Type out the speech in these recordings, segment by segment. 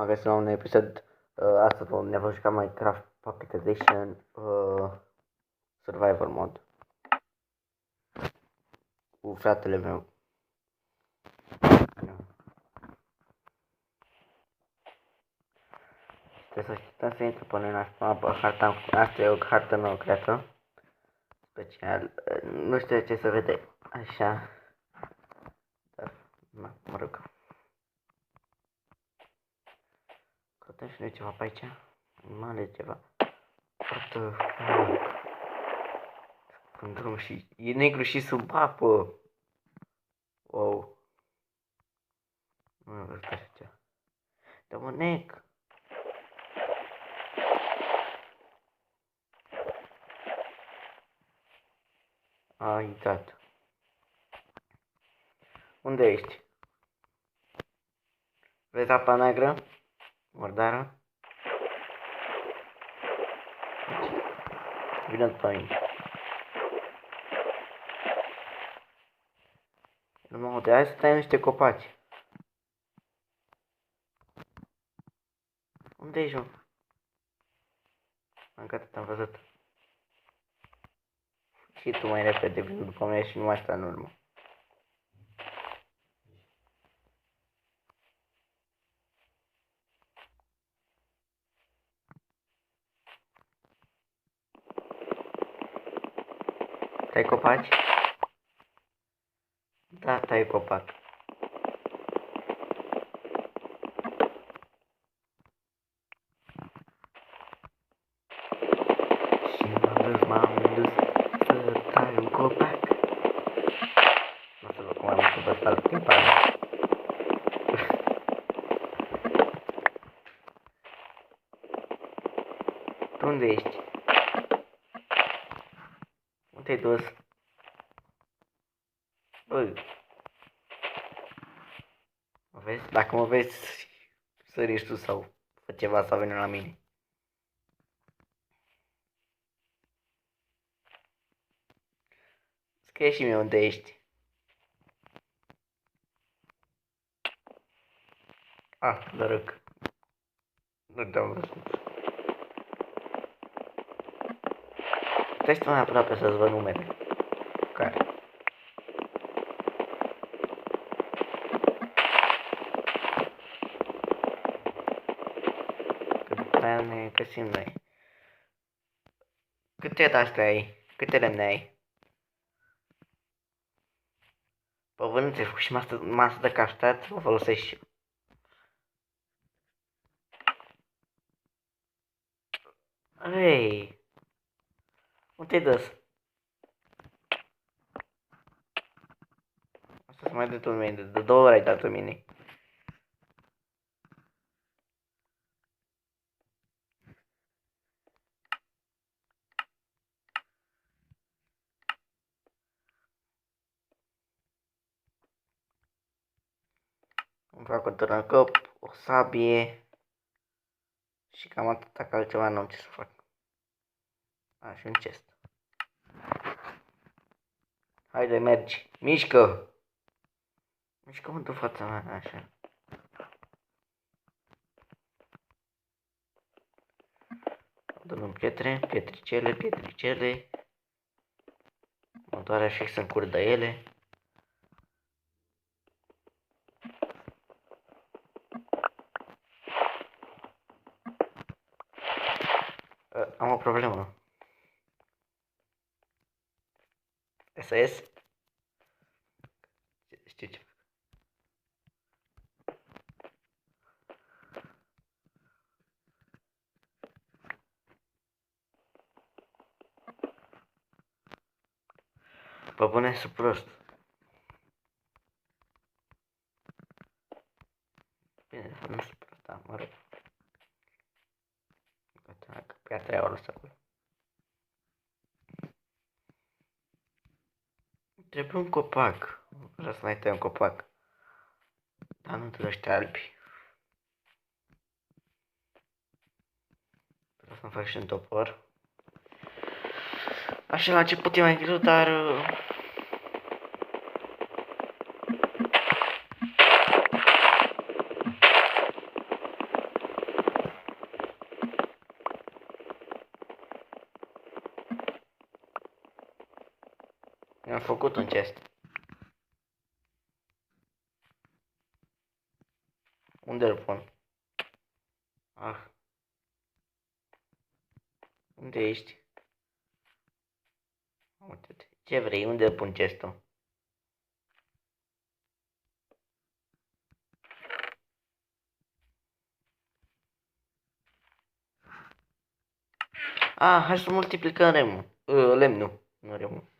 M-am găsit la un episod. Astăzi ne vom juca Minecraft Pocket Edition Survival Mod cu fratele meu. Trebuie să așteptăm să intre până în harta. Asta e o hartă nouă creată. Special. Nu știu ce să vede. Așa. Dar, mă rog. Căutăm și noi ceva pe aici. Mare ceva. Foarte. În drum și e negru și sub apă. Wow. Nu am văzut așa ceva. Dar mă nec. A intrat. Unde ești? Vezi apa neagră? Mărdară? Vină pe mine. Nu mă aude, hai să tăiem niște copaci. Unde ești, mă? Gata, te-am văzut. Și tu mai repede vin după mine și nu mai sta în urmă. Tai copaci? Da, tai copac. Și m-am dus să tai un copac. Nu știu cum am să vă stau timp ala. Tu unde ești? Unde te-ai dus? Bă. Mă vezi? Dacă mă vezi, sări tu sau fă ceva sau vine la mine. Scrie și mie unde ești. Ah, noroc. Nu te-am văzut. Stai mai aproape să-ți văd numele. Care? Că ne găsim noi. Câte de-astea ai? Câte lemne ai? Bă, vă nu ți-ai făcut și masă de caștat? Vă folosești și eu. Ei! Unde te-ai dus? Asta să mai dă tu mine, de 2 ori ai dat-o mine. Îmi fac un târnăcop, o sabie și cam atâta, că altceva n-am ce să fac. A, și un chest. Haide, mergi. Mișcă! Mișcă-mă de fața mea, așa. Dăm pietre, pietricele. Mă doare așa să încurdă ele. Am o problemă. Să ies? Știu ce fac. Pe bune, sunt prost. Bine, nu sunt prost, da, mă rog. Gata, că piatra i-au lăsat acolo. Trebuie un copac. Vreau să mai tai un copac. Dar nu trebuie ăștia albi. Vreau să-mi fac și un topor. Așa la început e mai greu, dar... Mi-am făcut un chest. Unde îl pun? Ah. Unde ești? Uite-te. Ce vrei? Unde îl pun chestul? Ah, hai să multiplicăm lemnul. Nu remul.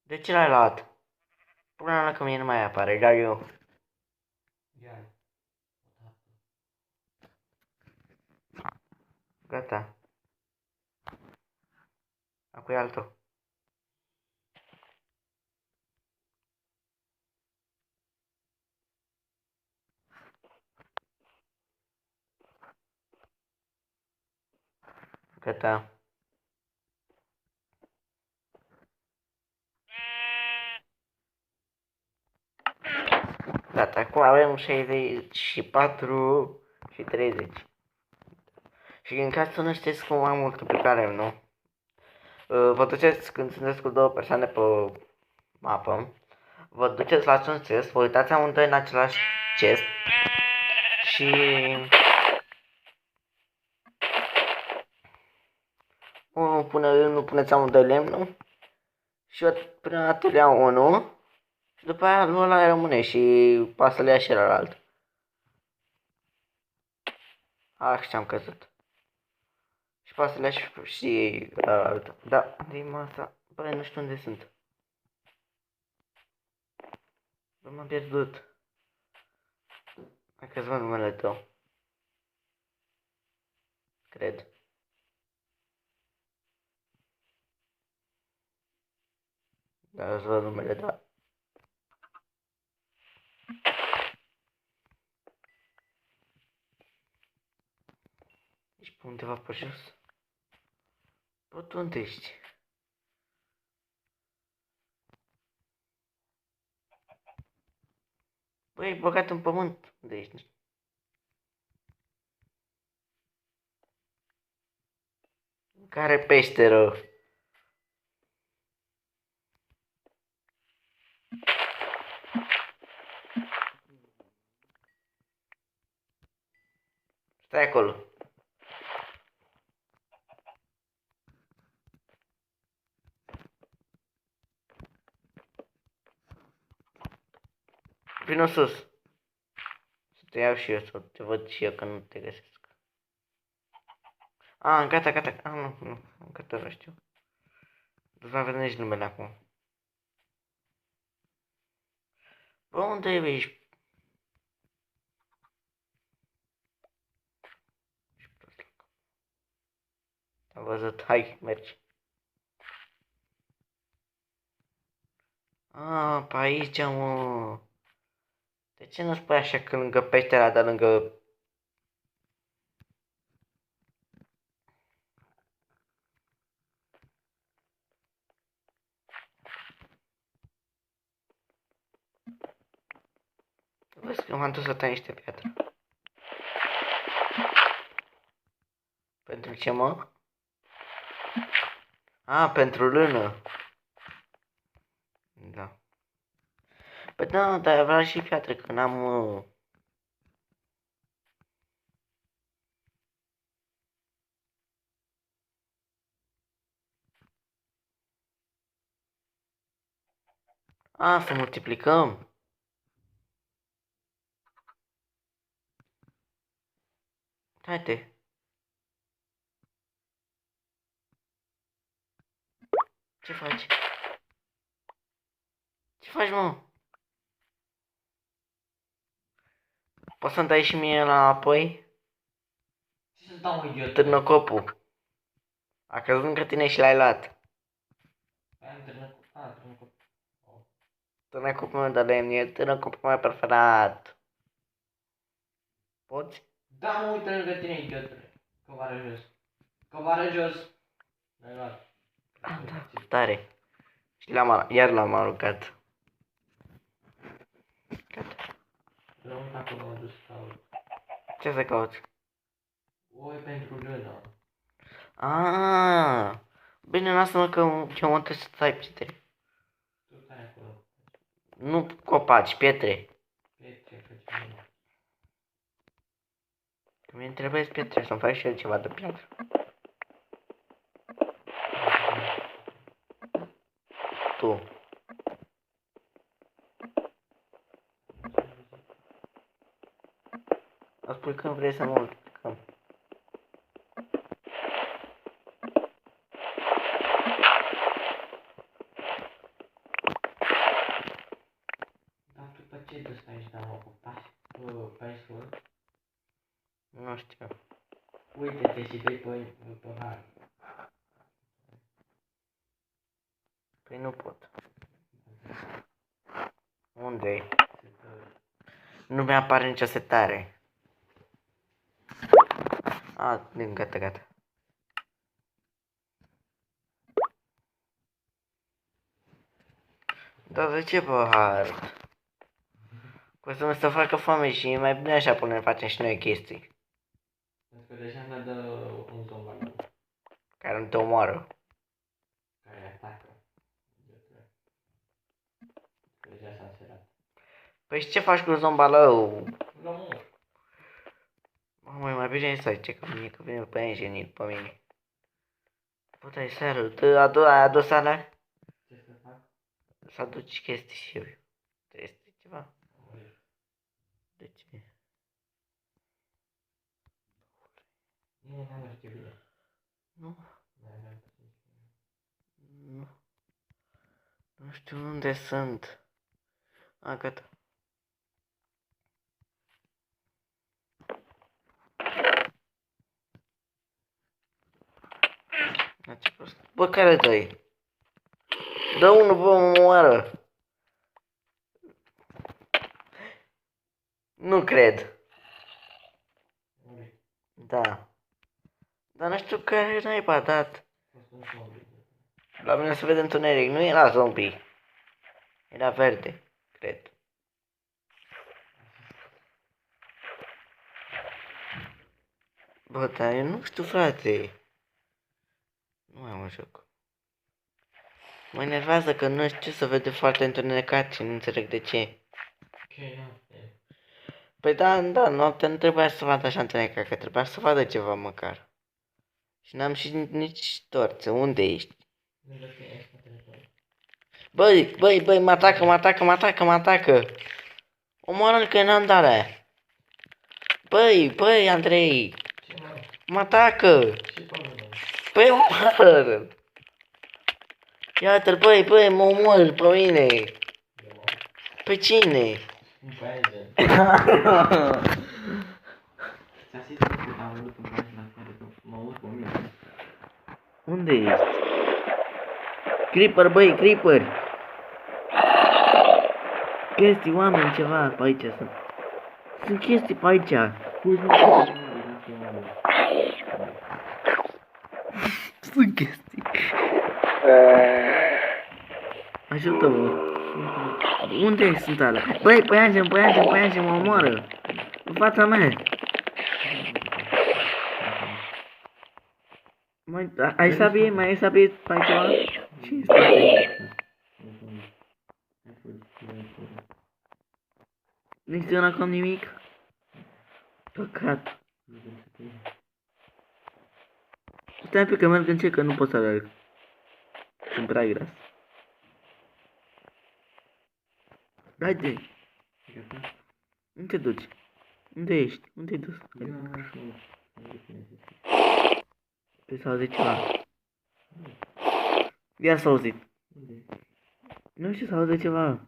De ce l-ai luat? Până la că mie nu mai apare, dar eu. Gata. Acum e altul. Gata. Gata, acum avem 64 și 30. Și în caz să nu știți cum am multiplicare, nu? Vă duceți când sunteți cu două persoane pe mapă. Vă duceți la un chest, vă uitați amândoi în același chest. Și... unul pune lemnul, puneți amândoi lemnul. Și eu până atunci iau unul. Și după aia lui ăla rămâne și pasă să le ia și celălalt. Ah, și am căzut. Și pasă să le ia și celălalt. Da, de masa. Băi, nu știu unde sunt. Bă, m-am pierdut. Hai că-ți văd numele tău. Cred. Da, îți văd numele, da. Ești pe undeva pe jos? Bă, tu unde ești? Băi, e băgat în pământ. Unde ești? Care peșteră? Stai acolo. Vino sus. Să te iau și eu, să te văd și eu că nu te găsesc. Ah, gata, gata. Ah, nu. Gata, nu știu. Nu mai vedem nici numele acum. Bă, unde ești? Am văzut. Hai, mergi. Ah, pe aici, mă. De ce nu spui așa că lângă peștera, dar lângă... Vezi că m-am dus să tai niște piatră. Pentru ce, mă? Ah, pentru lână. Da. Păi da, dar vreau și piatră, că n-am... Ah, să multiplicăm. Haide. Ce faci? Ce faci, mă? Poți să-mi dai și mie înapoi? Ce să dau, idiot? Târnăcopul. A căzut lângă tine și l-ai luat. Târnăcop. Târnăcopul meu de lemn e târnăcopul meu preferat. Poți? Da, mă, uite lângă tine, idiotule. Covară jos. Covară jos. L-ai luat. Ah, da, tare. Și iar l-am aruncat. Gata. Rămân acolo, m-am dus să caut. Ce să cauți? O e pentru lână. Ah, bine, lasă-mă că eu mă trebuie să stai pietre. Tu stai acolo. Nu copaci, pietre. Pietre, frățioare. Că mi-e trebuie pietre, să-mi faci și eu ceva de piatră. Tu. Îmi spui când vrei să multiplicăm. Dar tu pe ce dus aici, da, mă, pesul? Nu știu. Uite-te și dă-i pe har. Păi nu pot. Unde-i? Nu mi-apare nicio setare. A, gata, gata. Dar de ce pahar? Păi să să facă foame și e mai bine așa până facem și noi chestii. Pentru că deja ne dă un zombalou Care nu te omoară. care atacă. Deja s-a serat. Păi și ce faci cu zombalău? L-omor. Mamă, e mai bine să zice că vine pe engineer pe mine. Bă, dai seară, ai adus alea? Ce să fac? Să aduci chestii și eu. Trebuie ceva. De ce? Nu, n-am merge bine. Nu, N-am nu. Nu știu unde sunt. A, gata. A, ce prost. Bă, care dă-i? Dă unul, bă, mă moară. Nu cred. Da. Dar nu știu care naiba a dat. La mine se vede întuneric, nu era zombie. Era verde, cred. Bă, dar eu nu știu, frate. Nu mai mă joc. Mă enervează că nu știu să vede foarte întunecat și nu înțeleg de ce. Ok, noapte. Păi da, noaptea nu trebuia să vadă așa întunecat, că trebuia să vadă ceva măcar. Și n-am și nici torță. Unde ești? Lângă tine, ești pe telefon. Băi, mă atacă. Omoară-l că n-am dat aia. Băi, Andrei, Ce mă? mă atacă. Ce pe mine? Băi, omoară-l. Iată-l, băi, mă omor pe mine. Pe cine? Un paezen. Ți-a zis că am văzut în pagina afară că mă aud pe mine. Unde ești? Creeper, băi, creeper. Chestii, oameni, ceva pe aici sunt. Sunt chestii pe aici. Sunt chestii. Ajută-mă. Unde sunt alea? Băi, păianjen, mă omoară. În fața mea. Ai sabie? Mai ai sabie pe aici ceva? Ce este? Nu știu acum nimic? Păcat. Stai un pic că merg încet, că nu pot să alerg. Sunt prea gras. Haide. Unde te duci? Unde ești? Unde te-ai dus? Păi s-a auzit ceva. Iar s-a auzit. Nu știu, s-a auzit ceva.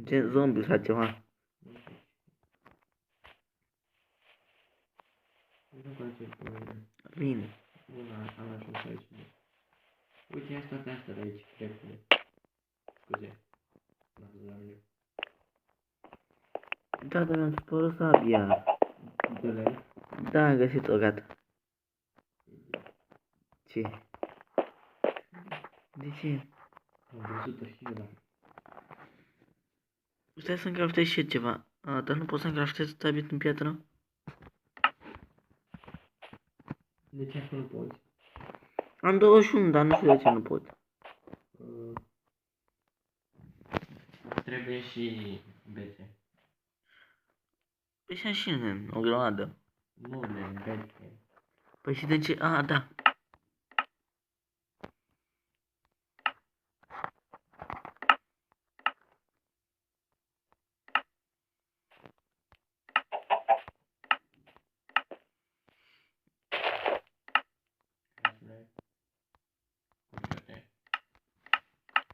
Gen zombie sau ceva. Bine. Uite, asta de aici, dreptule. Scuze. Da, dar mi-am spărut sabia. Da, am găsit-o, gata. Ce? De ce? Am văzut-o și eu, da. Stai să încraftez și eu ceva. Dar nu pot să încraftez tablet în piatră? De ce nu poți? Am 21, dar nu știu de ce nu pot. Trebuie și bețe. Păi și în o grămadă. Nu de bețe. Păi și de ce? A, da.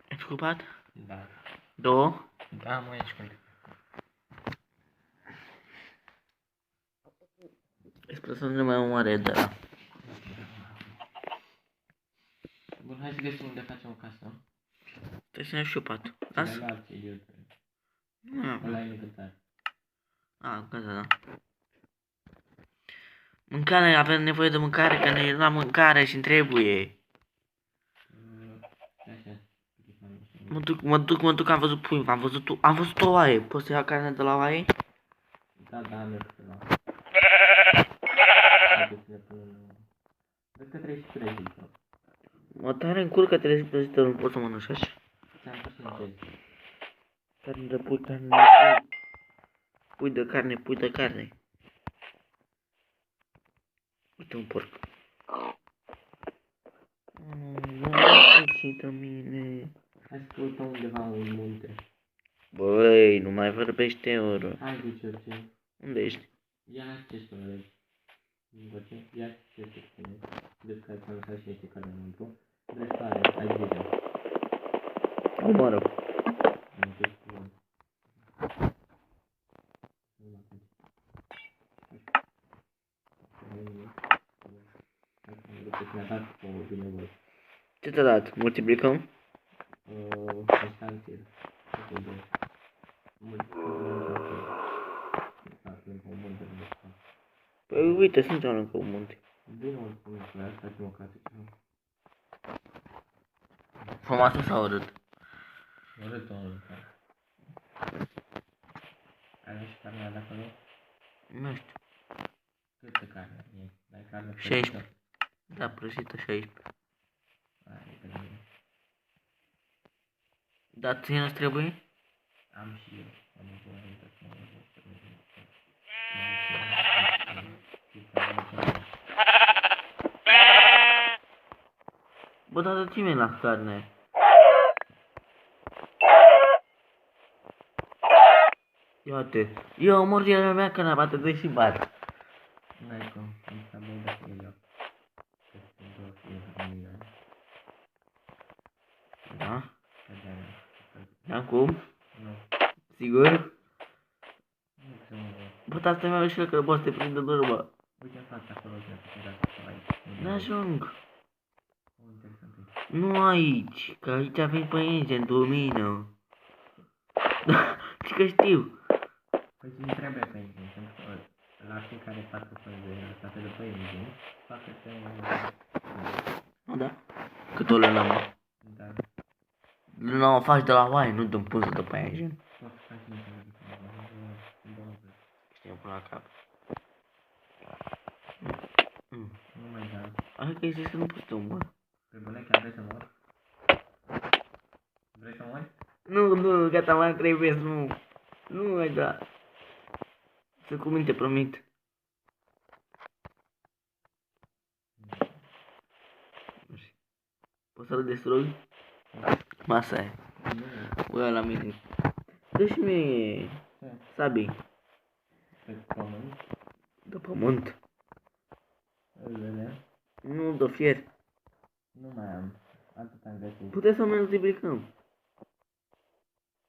Ai scupat? Da. 2. Da, mă, ești cum. Sper să nu ne mai omoare de la. Bun, hai să găsim unde facem o casă. Trebuie să ne șupat. Las? Las? La ce idiot. Nu. Ăla e necățat. A, gata, da. Mâncare, avem nevoie de mâncare, că ne la mâncare și-mi trebuie. Așa. Mă duc, am văzut pui, am văzut o oaie. Poți să iau carne de la oaie? Da, da, merg pe la. Haideți să le punem. Cred că trebuie și prăjită. Mă tare în cur că trebuie să prăjită, nu pot să mănânc așa. Ți-am pus în test. Carne de pui, carne de pui. Pui de carne, pui de carne. Uite un porc. Nu mă cită mine. Hai să căutăm undeva în munte. Băi, nu mai vorbește oro. Hai cu George. Unde ești? Ia ce spune. George, ia ce spune. Vezi că ai lăsat și niște care înăuntru. Dreptare, ai grijă. Omoară. Nu te spun. Ce te-a dat? Multiplicăm? Estanțir. Păi uite, suntem lângă un munte. Bine, oricum, asta facem o casă ceva. Frumoasă sau urât? Urât omul ăsta. Ai și carnea de acolo? Nu știu. Câtă carne e? Dai carne prăjită? 16. Da, prăjită 16. Hai, că bine. Dar ție nu-ți trebuie? Am și eu. Am nevoie de să mă Bă, dar de ce la carne? Iată, eu omor din mea că n-a bate de și bat. N-ai cum, îmi s-a băut de acolo. Că sunt două fie de mine. Da? Că de-aia. Da, cum? Nu. Sigur? Nu să mă văd. Bă, dar stai mai ușor că poți să te prinde durmă. Uite în fața acolo, că te dați acolo aici. N-ajung. Unde sunt aici? Nu aici, că aici avem pe aici, în domină. Și că știu. Păi nu trebuie pe engine, pentru că la fiecare 400 de state de pe engine, facă-te... Da? Cât o lână, mă? Da, Lână o faci de la oaie, nu dăm pânză de pe aici. poți să faci niște lucruri. Știu până la cap. Nu mai da. Hai că zici că nu poți să mor. Pe bune, chiar vrei să mor? Vrei să mori? Nu, gata, mai trebuie să nu. Nu mai da. Să cu minte, promit. Poți să-l distrug? Masa e. Nu. Bă, la mine. Dă-și mie sabii. Pe pământ? De pământ. Lele? Nu, de fier. Nu mai am. Atât am găsit. Putem să multiplicăm.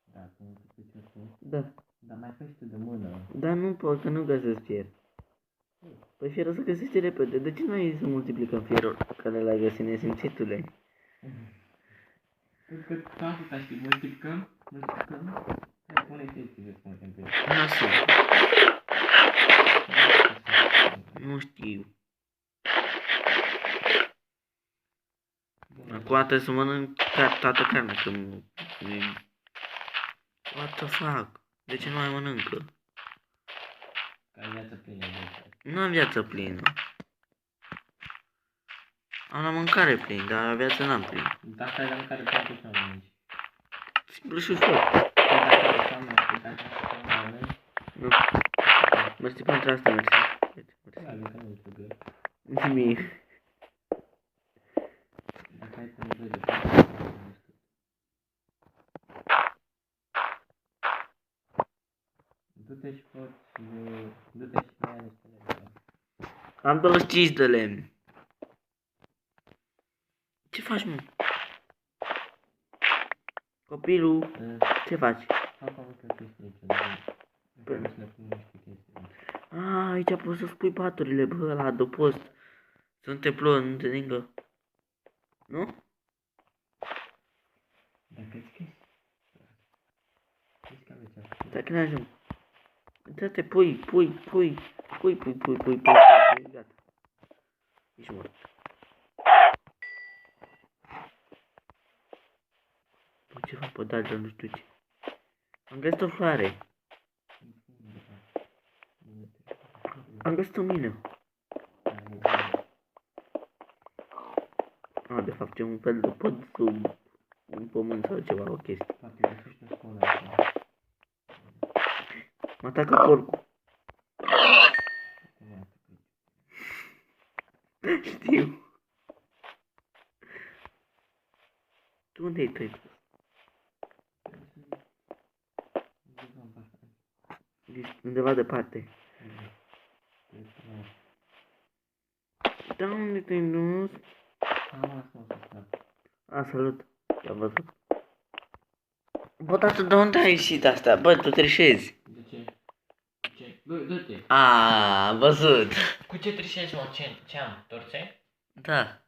Da, să multiplici tu. Da. Dar mai faci tu de mână. Dar nu pot, că nu găsesc fier. Păi fierul să găsești repede. De ce nu ai să multiplicăm fierul care l-ai găsit nesimțitule? Pentru că tu atâta știi, multiplicăm. Hai, pune-te aici de spune pentru el. Lasă. Nu știu. Acum trebuie să mănânc toată carnea, că nu... What the fuck? De ce nu mai mănâncă? Că ai viață plină de asta. Nu am viață plină. Am la mâncare plin, dar la viață n-am plin. Dacă ai la mâncare, poate să mănânci. Simplu și ușor. Nu. Mersi pentru asta, mersi. Da, că nu trebuie. Nimic. Dacă ai să nevoie de parte, du-te și poți, du-te și mai niște lemne. Am 25 de lemn. Ce faci, mă? Copilul, ce faci? Am făcut o chestie aici, nu trebuie să ne punem niște chestii. Aici poți să spui paturile, bă, la adăpost. Să nu te plouă, nu te ningă. Nu? Dacă-ți chestii. Știți că aveți așa. Dacă ne ajung. Dă-te, pui, gata. Ești mort. Păi ce fac pe daltă, nu știu ce. Am găsit o floare. Am găsit o mină. De fapt e un fel de pod sub un pământ sau ceva, o chestie. Poate găsești o scolă aici. Mă atacă porcul. Știu. Tu unde ai tu? Undeva departe. Da, unde te-ai dus? Salut. Te-am văzut. Bă, dar tu de unde ai ieșit asta? Bă, tu trișezi. De ce? Ce? Du-te. Am văzut. Cu ce trișezi, mă? Ce am? Torțe? Da.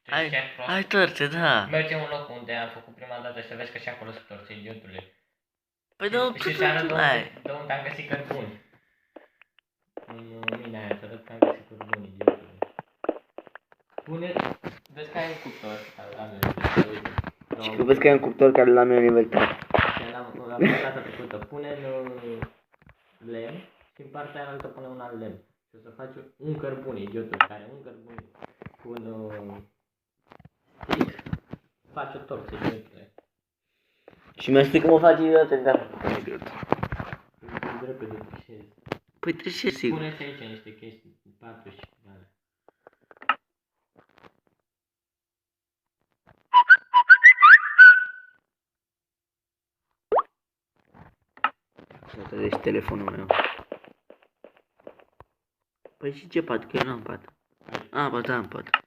Ai, chiar prost? Ai torțe, da. Mergem în locul unde am făcut prima dată să vezi că și acolo sunt torțe, idiotule. Păi da, Și să arăt de unde am găsit cărbuni. În mine aia, să arăt că am găsit cărbuni, idiotule. Puneți, vezi că ai un cuptor al la meu. Și că vezi că ai un cuptor care l-am eu nivel 3. La data trecută, pune în lemn și în partea aia altă pune un alt lemn. Și o să faci un cărbune, idiotul, care un cărbune cu un stick, faci o torță, idiotule. Și mi-a spus cum o faci idiotă, da. Repede trișezi. Păi trișezi, sigur. Puneți aici niște chestii, patru și alea. Să trădești telefonul meu. Păi și ce pat? Că eu n-am pat. Ba da, am pat.